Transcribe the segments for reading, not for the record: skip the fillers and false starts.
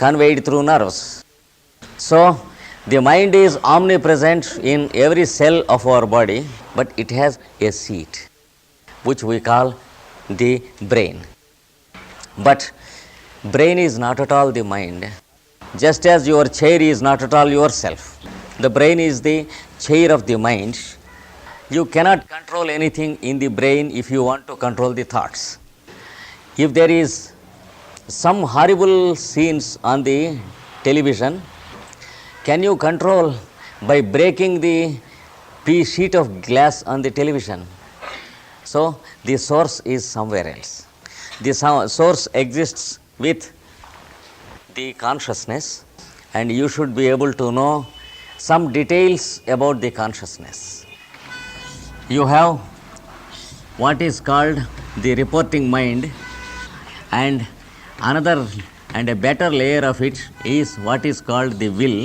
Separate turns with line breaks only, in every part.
conveyed through nerves. So, the mind is omnipresent in every cell of our body, but it has a seat, which we call the brain. But brain is not at all the mind, just as your chair is not at all yourself. The brain is the chair of the mind. You cannot control anything in the brain if you want to control the thoughts. If there is some horrible scenes on the television, can you control by breaking the sheet of glass on the television? So, the source is somewhere else. The source exists with the consciousness, and you should be able to know some details about the consciousness. You have what is called the reporting mind, and another and a better layer of it is what is called the will,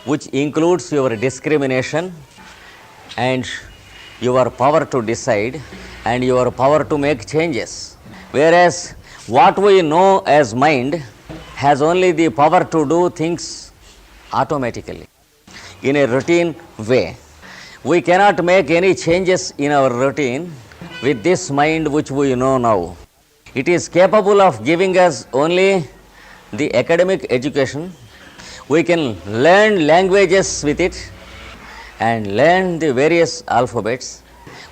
which includes your discrimination and your power to decide and your power to make changes. Whereas what we know as mind has only the power to do things automatically in a routine way. We cannot make any changes in our routine with this mind which we know now. It is capable of giving us only the academic education. We can learn languages with it and learn the various alphabets.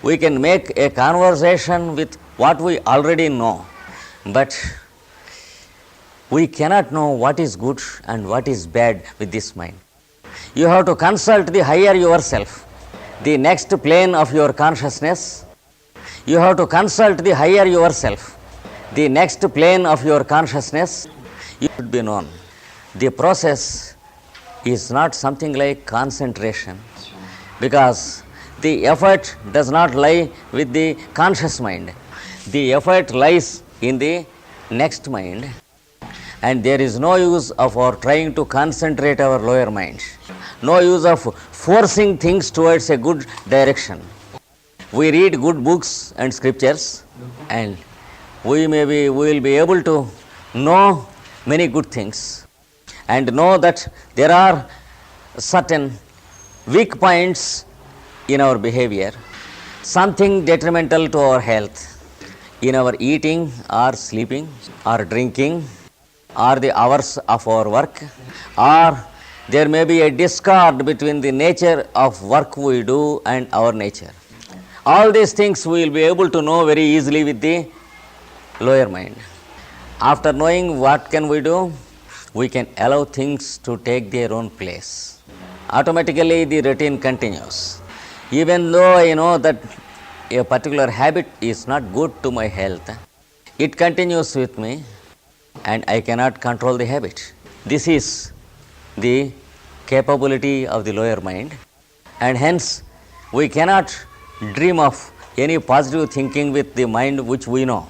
We can make a conversation with what we already know, but we cannot know what is good and what is bad with this mind. You have to consult the higher yourself, the next plane of your consciousness. You have to consult the higher yourself, the next plane of your consciousness. You should be known. The process is not something like concentration, because the effort does not lie with the conscious mind. The effort lies in the next mind, and there is no use of our trying to concentrate our lower mind, no use of forcing things towards a good direction. We read good books and scriptures, and we will be able to know many good things and know that there are certain weak points in our behavior, something detrimental to our health in our eating or sleeping or drinking or the hours of our work, or there may be a discord between the nature of work we do and our nature. All these things we will be able to know very easily with the lower mind. After knowing what can we do, we can allow things to take their own place. Automatically the routine continues. Even though I know that a particular habit is not good to my health, it continues with me and I cannot control the habit. This is the capability of the lower mind, and hence we cannot dream of any positive thinking with the mind which we know.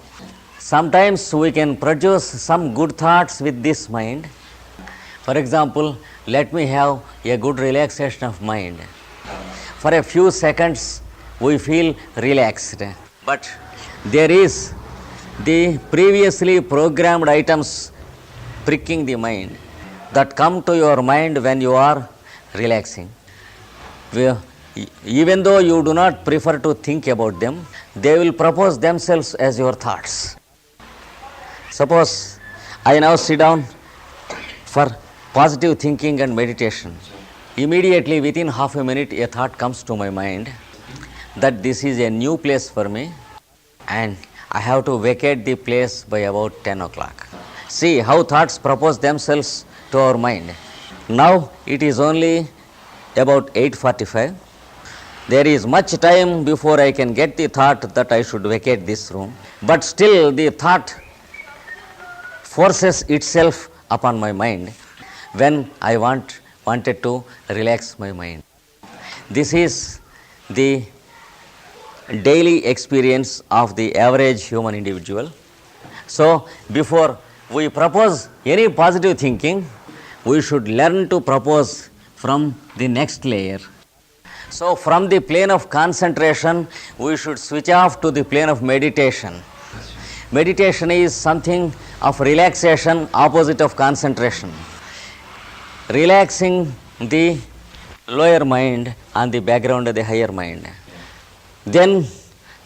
Sometimes we can produce some good thoughts with this mind. For example, let me have a good relaxation of mind. For a few seconds we feel relaxed, but there is the previously programmed items pricking the mind that come to your mind when you are relaxing. Even though you do not prefer to think about them, they will propose themselves as your thoughts. Suppose I now sit down for positive thinking and meditation. Immediately within half a minute a thought comes to my mind that this is a new place for me and I have to vacate the place by about 10 o'clock. See how thoughts propose themselves to our mind. Now it is only about 8:45. There is much time before I can get the thought that I should vacate this room, but still the thought forces itself upon my mind when I wanted to relax my mind. This is the daily experience of the average human individual. So, before we propose any positive thinking, we should learn to propose from the next layer. So, from the plane of concentration, we should switch off to the plane of meditation. Meditation is something of relaxation, opposite of concentration. Relaxing the lower mind on the background of the higher mind. Then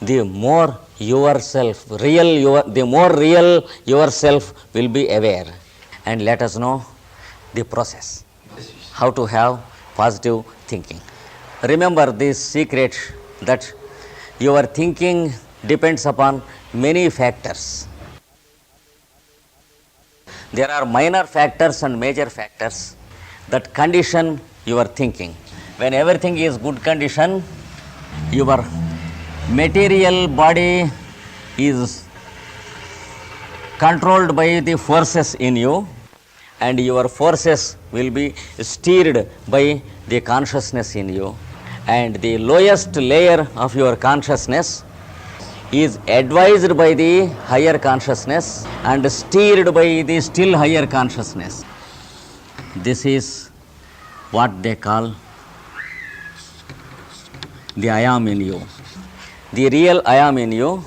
the more yourself, the more real yourself will be aware. And let us know the process, how to have positive thinking. Remember this secret that your thinking depends upon many factors. There are minor factors and major factors that condition your thinking. When everything is good condition, your material body is controlled by the forces in you, and your forces will be steered by the consciousness in you. And the lowest layer of your consciousness is advised by the higher consciousness and steered by the still higher consciousness. This is what they call the I am in you. The real I am in you,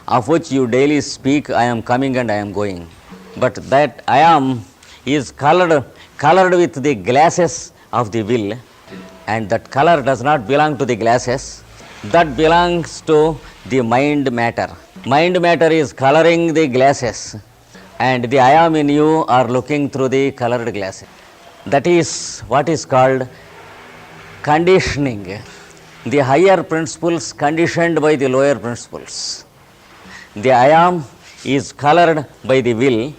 of which you daily speak, I am coming and I am going. But that I am is colored with the glasses of the will, and that color does not belong to the glasses, that belongs to the mind matter. Mind matter is coloring the glasses, and the I am in you are looking through the colored glasses. That is what is called conditioning. The higher principles conditioned by the lower principles. The I am is colored by the will.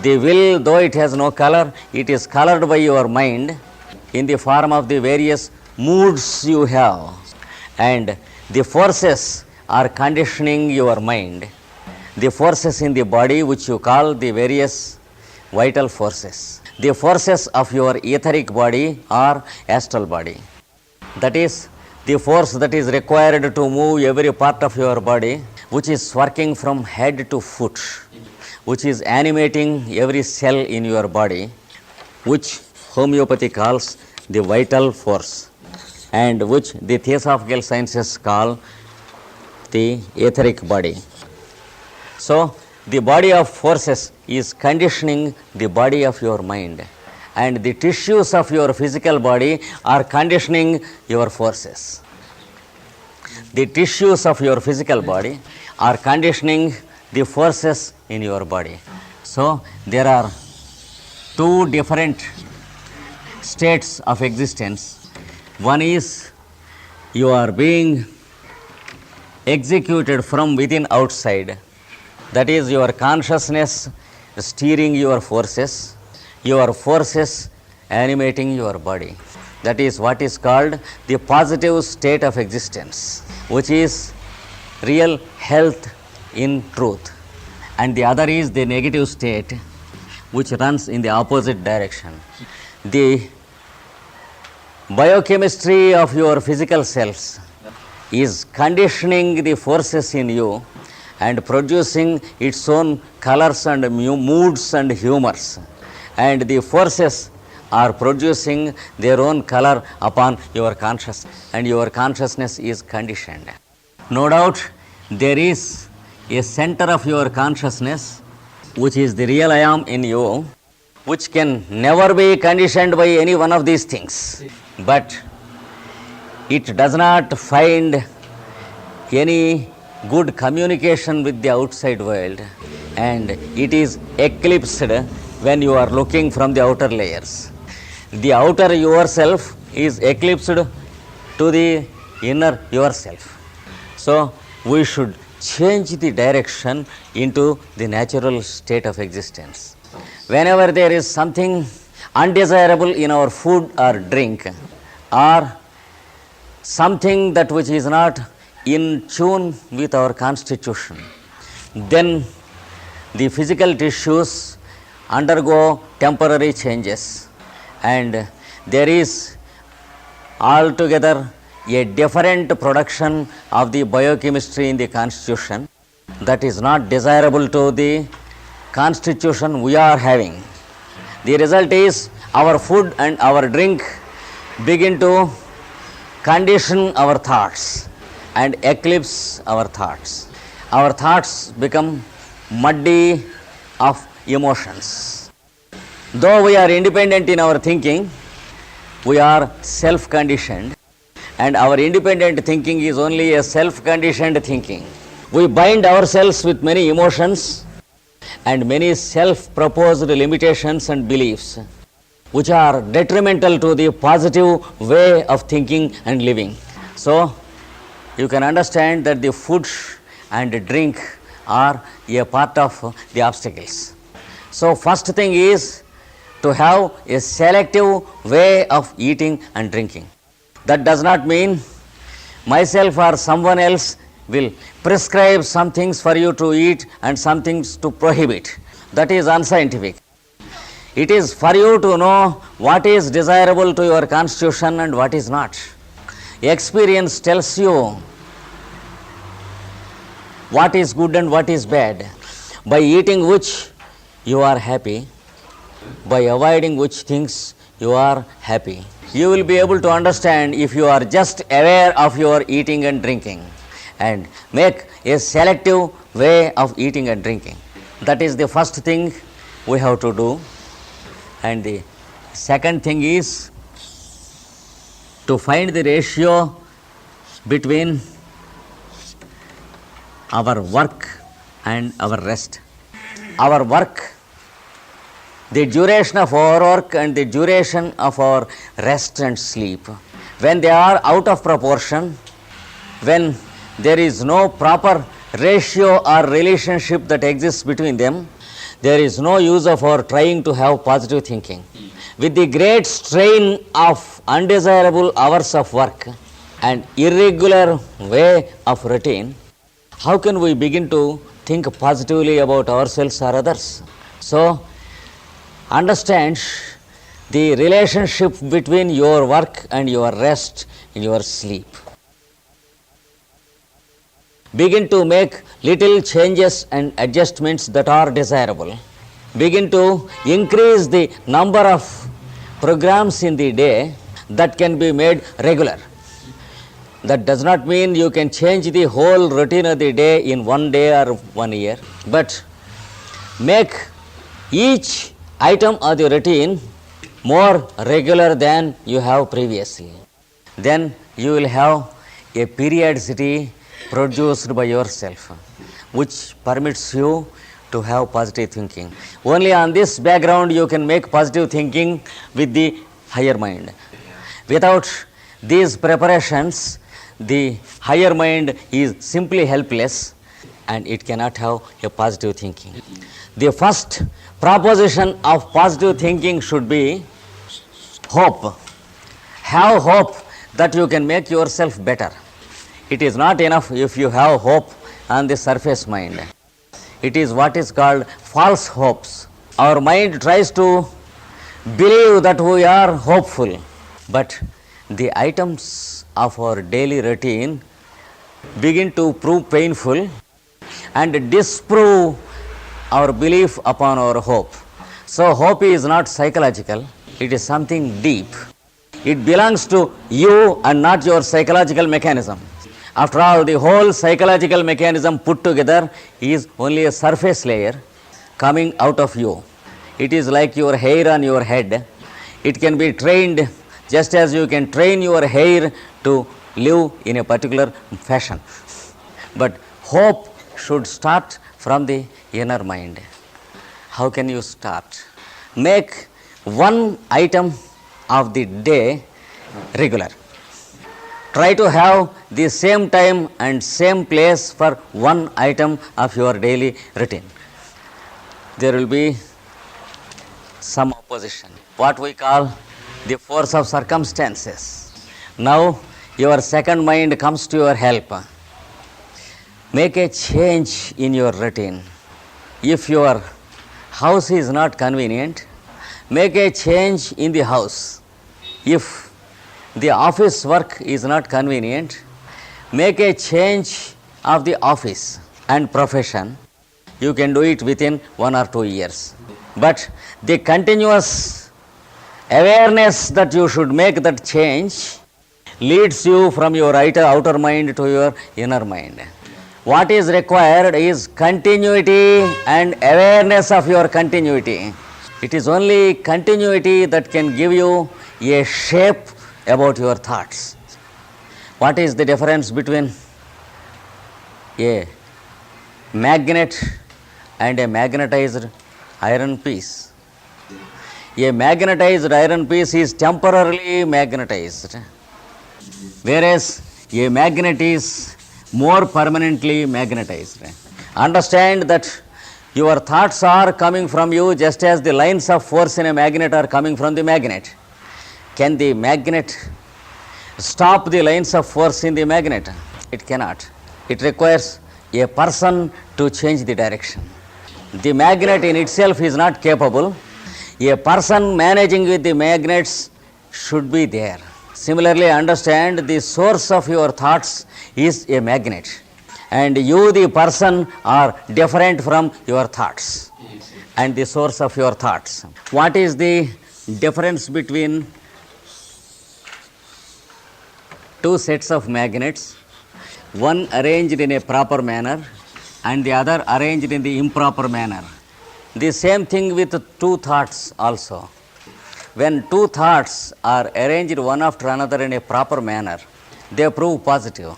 The will, though it has no color, it is colored by your mind in the form of the various moods you have. And the forces are conditioning your mind. The forces in the body, which you call the various vital forces. The forces of your etheric body or astral body. That is the force that is required to move every part of your body, which is working from head to foot, which is animating every cell in your body, which homeopathy calls the vital force, and which the theosophical sciences call the etheric body. So, the body of forces is conditioning the body of your mind, and the tissues of your physical body are conditioning your forces. The tissues of your physical body are conditioning the forces in your body. So, there are two different states of existence. One is you are being executed from within outside. That is your consciousness steering your forces animating your body. That is what is called the positive state of existence, which is real health in truth. And the other is the negative state, which runs in the opposite direction. The biochemistry of your physical cells is conditioning the forces in you and producing its own colors and moods and humors. And the forces are producing their own color upon your consciousness, and your consciousness is conditioned. No doubt there is a center of your consciousness, which is the real I am in you, which can never be conditioned by any one of these things. But it does not find any good communication with the outside world, and it is eclipsed when you are looking from the outer layers. The outer yourself is eclipsed to the inner yourself. So, we should change the direction into the natural state of existence. Whenever there is something undesirable in our food or drink, or something that which is not in tune with our constitution, then the physical tissues undergo temporary changes, and there is altogether a different production of the biochemistry in the constitution that is not desirable to the constitution we are having. The result is our food and our drink begin to condition our thoughts and eclipse our thoughts. Our thoughts become muddy of emotions. Though we are independent in our thinking, we are self-conditioned, and our independent thinking is only a self-conditioned thinking. We bind ourselves with many emotions and many self-proposed limitations and beliefs, which are detrimental to the positive way of thinking and living. So, you can understand that the food and drink are a part of the obstacles. So, first thing is to have a selective way of eating and drinking. That does not mean myself or someone else will prescribe some things for you to eat and some things to prohibit. That is unscientific. It is for you to know what is desirable to your constitution and what is not. Experience tells you what is good and what is bad. By eating which you are happy, by avoiding which things you are happy. You will be able to understand if you are just aware of your eating and drinking and make a selective way of eating and drinking. That is the first thing we have to do. And the second thing is to find the ratio between our work and our rest. Our work, the duration of our work and the duration of our rest and sleep, when they are out of proportion, when there is no proper ratio or relationship that exists between them, there is no use of our trying to have positive thinking. With the great strain of undesirable hours of work and irregular way of routine, how can we begin to think positively about ourselves or others? So, understand the relationship between your work and your rest and your sleep. Begin to make little changes and adjustments that are desirable. Begin to increase the number of programs in the day that can be made regular. That does not mean you can change the whole routine of the day in 1 day or 1 year, but make each item of the routine more regular than you have previously. Then you will have a periodicity produced by yourself, which permits you to have positive thinking. Only on this background you can make positive thinking with the higher mind. Without these preparations, the higher mind is simply helpless and it cannot have a positive thinking. The first proposition of positive thinking should be hope. Have hope that you can make yourself better. It is not enough if you have hope on the surface mind. It is what is called false hopes. Our mind tries to believe that we are hopeful, but the items of our daily routine begin to prove painful and disprove our belief upon our hope. So hope is not psychological, it is something deep. It belongs to you and not your psychological mechanism. After all, the whole psychological mechanism put together is only a surface layer coming out of you. It is like your hair on your head. It can be trained just as you can train your hair to live in a particular fashion. But hope should start from the inner mind. How can you start? Make one item of the day regular. Try to have the same time and same place for one item of your daily routine. There will be some opposition, what we call the force of circumstances. Now your second mind comes to your help. Make a change in your routine. If your house is not convenient, make a change in the house. If the office work is not convenient, make a change of the office and profession. You can do it within 1 or 2 years. But the continuous awareness that you should make that change leads you from your outer mind to your inner mind. What is required is continuity and awareness of your continuity. It is only continuity that can give you a shape about your thoughts. What is the difference between a magnet and a magnetized iron piece? A magnetized iron piece is temporarily magnetized, whereas a magnet is more permanently magnetized. Understand that your thoughts are coming from you just as the lines of force in a magnet are coming from the magnet. Can the magnet stop the lines of force in the magnet? It cannot. It requires a person to change the direction. The magnet in itself is not capable. A person managing with the magnets should be there. Similarly, understand the source of your thoughts is a magnet, and you, the person, are different from your thoughts and the source of your thoughts. What is the difference between two sets of magnets, one arranged in a proper manner and the other arranged in the improper manner? The same thing with two thoughts also. When two thoughts are arranged one after another in a proper manner, they prove positive.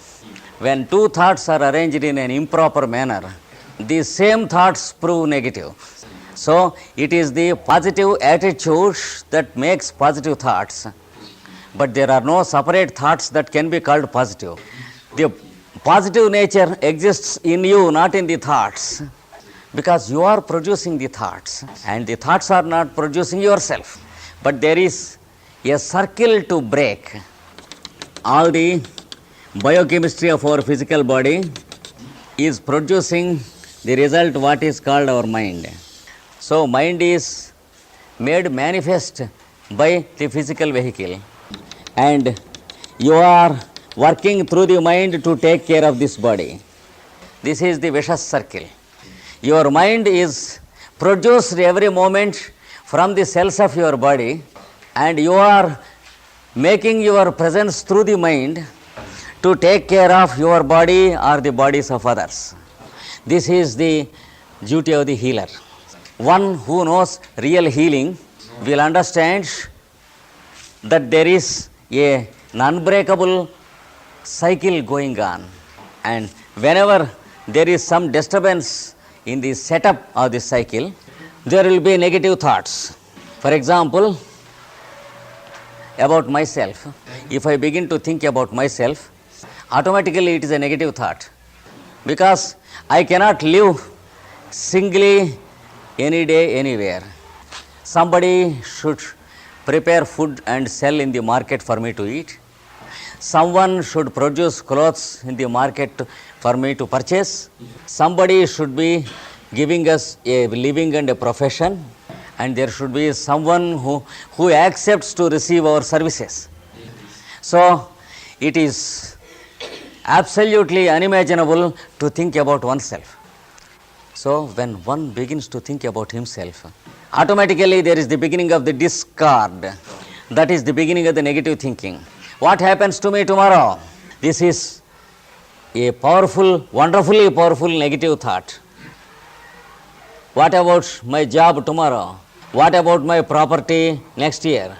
When two thoughts are arranged in an improper manner, the same thoughts prove negative. So, it is the positive attitude that makes positive thoughts, but there are no separate thoughts that can be called positive. The positive nature exists in you, not in the thoughts, because you are producing the thoughts, and the thoughts are not producing yourself. But there is a circle to break. All the biochemistry of our physical body is producing the result what is called our mind. So, mind is made manifest by the physical vehicle, and you are working through the mind to take care of this body. This is the vicious circle. Your mind is produced every moment from the cells of your body, and you are making your presence through the mind to take care of your body or the bodies of others. This is the duty of the healer. One who knows real healing will understand that there is an unbreakable cycle going on, and whenever there is some disturbance in the setup of the cycle, there will be negative thoughts. For example, about myself, if I begin to think about myself, automatically it is a negative thought, because I cannot live singly any day, anywhere. Somebody should prepare food and sell in the market for me to eat. Someone should produce clothes in the market for me to purchase. Somebody should be giving us a living and a profession, and there should be someone who accepts to receive our services. So, it is absolutely unimaginable to think about oneself. So, when one begins to think about himself, automatically there is the beginning of the discord. That is the beginning of the negative thinking. What happens to me tomorrow? This is a powerful, wonderfully powerful negative thought. What about my job tomorrow? What about my property next year?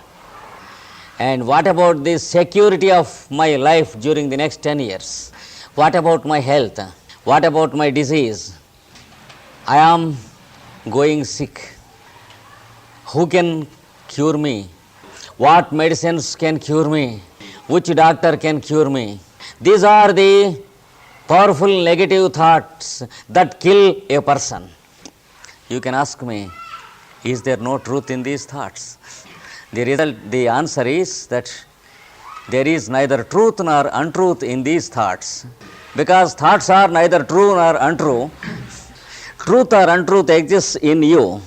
And what about the security of my life during the next 10 years? What about my health? What about my disease? I am going sick. Who can cure me? What medicines can cure me? Which doctor can cure me? These are the powerful negative thoughts that kill a person. You can ask me, is there no truth in these thoughts? The answer is that there is neither truth nor untruth in these thoughts, because thoughts are neither true nor untrue. Truth or untruth exists in you.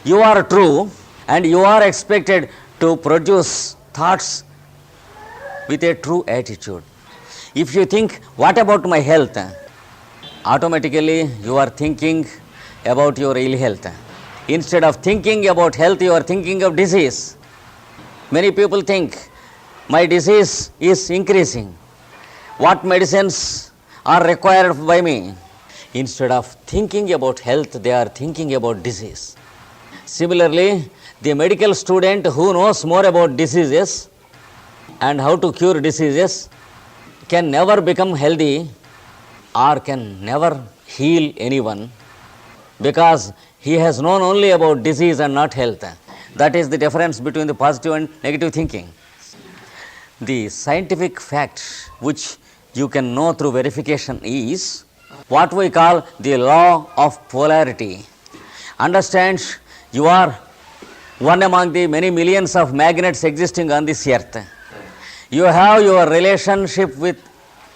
You are true, and you are expected to produce thoughts with a true attitude. If you think, what about my health? Automatically you are thinking about your ill health. Instead of thinking about health, you are thinking of disease. Many people think, my disease is increasing. What medicines are required by me. Instead of thinking about health, they are thinking about disease. Similarly, the medical student who knows more about diseases and how to cure diseases can never become healthy or can never heal anyone, because he has known only about disease and not health. That is the difference between the positive and negative thinking. The scientific fact which you can know through verification is what we call the law of polarity. Understand, you are one among the many millions of magnets existing on this earth. You have your relationship with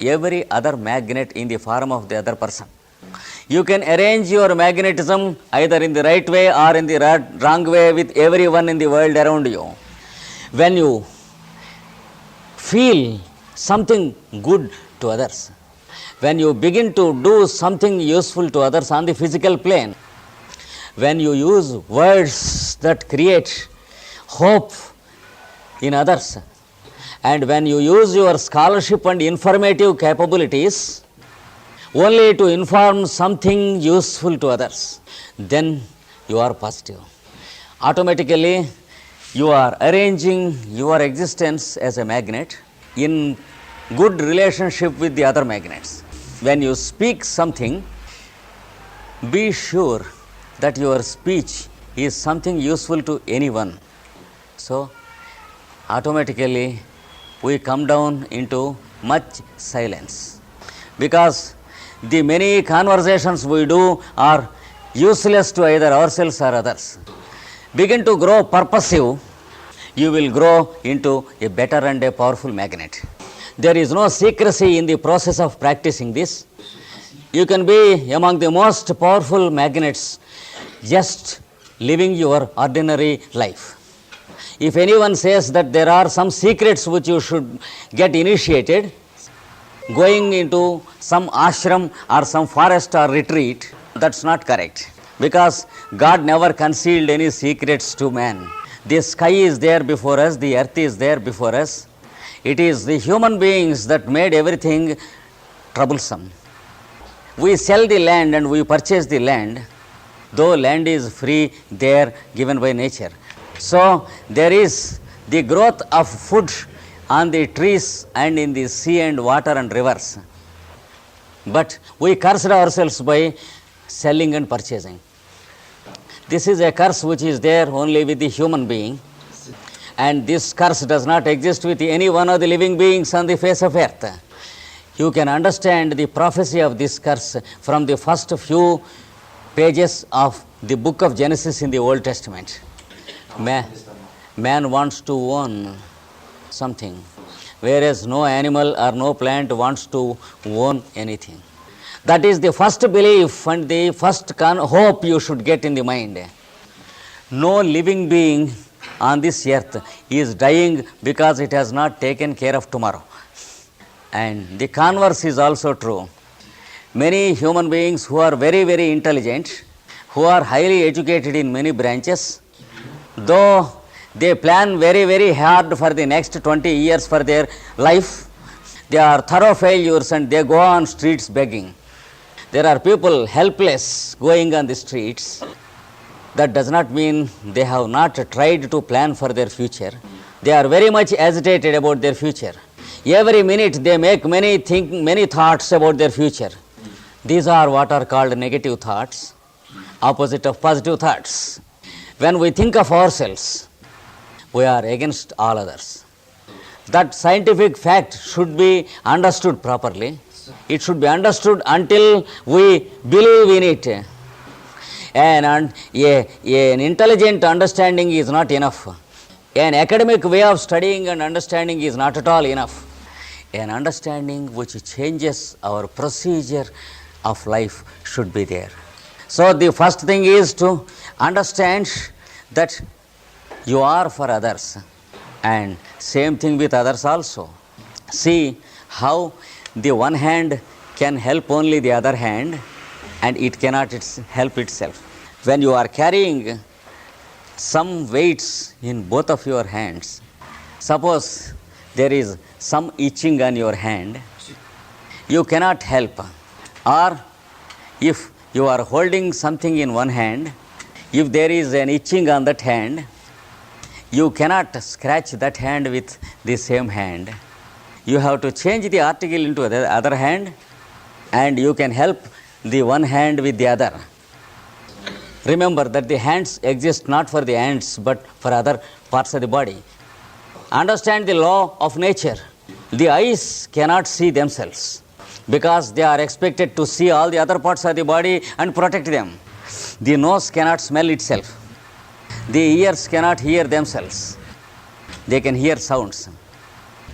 every other magnet in the form of the other person. You can arrange your magnetism either in the right way or in the wrong way with everyone in the world around you. When you feel something good to others, when you begin to do something useful to others on the physical plane, when you use words that create hope in others, and when you use your scholarship and informative capabilities only to inform something useful to others, then you are positive. Automatically, you are arranging your existence as a magnet in good relationship with the other magnets. When you speak something, be sure that your speech is something useful to anyone. So, automatically, we come down into much silence, because the many conversations we do are useless to either ourselves or others. Begin to grow purposive, you will grow into a better and a powerful magnet. There is no secrecy in the process of practicing this. You can be among the most powerful magnets just living your ordinary life. If anyone says that there are some secrets which you should get initiated, going into some ashram or some forest or retreat, that's not correct, because God never concealed any secrets to man. The sky is there before us, the earth is there before us. It is the human beings that made everything troublesome. We sell the land and we purchase the land, though land is free there given by nature. So, there is the growth of food on the trees and in the sea and water and rivers. But we cursed ourselves by selling and purchasing. This is a curse which is there only with the human being, and this curse does not exist with any one of the living beings on the face of earth. You can understand the prophecy of this curse from the first few pages of the book of Genesis in the Old Testament. Man wants to own something, whereas no animal or no plant wants to own anything. That is the first belief and the first hope you should get in the mind. No living being on this earth is dying because it has not taken care of tomorrow. And the converse is also true. Many human beings who are very, very intelligent, who are highly educated in many branches, though they plan very, very hard for the next 20 years for their life, they are thorough failures and they go on streets begging. There are people helpless going on the streets. That does not mean they have not tried to plan for their future. They are very much agitated about their future. Every minute they make many thoughts about their future. These are what are called negative thoughts, opposite of positive thoughts. When we think of ourselves, we are against all others. That scientific fact should be understood properly. It should be understood until we believe in it. And an intelligent understanding is not enough. An academic way of studying and understanding is not at all enough. An understanding which changes our procedure of life should be there. So the first thing is to understand that you are for others, and same thing with others also. See how the one hand can help only the other hand, and it cannot help itself. When you are carrying some weights in both of your hands, suppose there is some itching on your hand, you cannot help. Or if you are holding something in one hand, if there is an itching on that hand, you cannot scratch that hand with the same hand. You have to change the article into the other hand, and you can help the one hand with the other. Remember that the hands exist not for the ants but for other parts of the body. Understand the law of nature. The eyes cannot see themselves because they are expected to see all the other parts of the body and protect them. The nose cannot smell itself. The ears cannot hear themselves. They can hear sounds.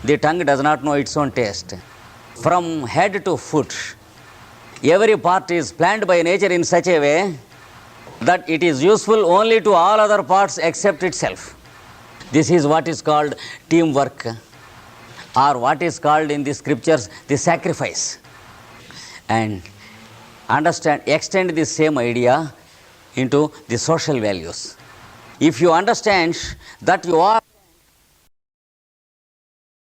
The tongue does not know its own taste. From head to foot, every part is planned by nature in such a way that it is useful only to all other parts except itself. This is what is called teamwork, or what is called in the scriptures the sacrifice. And extend the same idea into the social values. If you understand that you are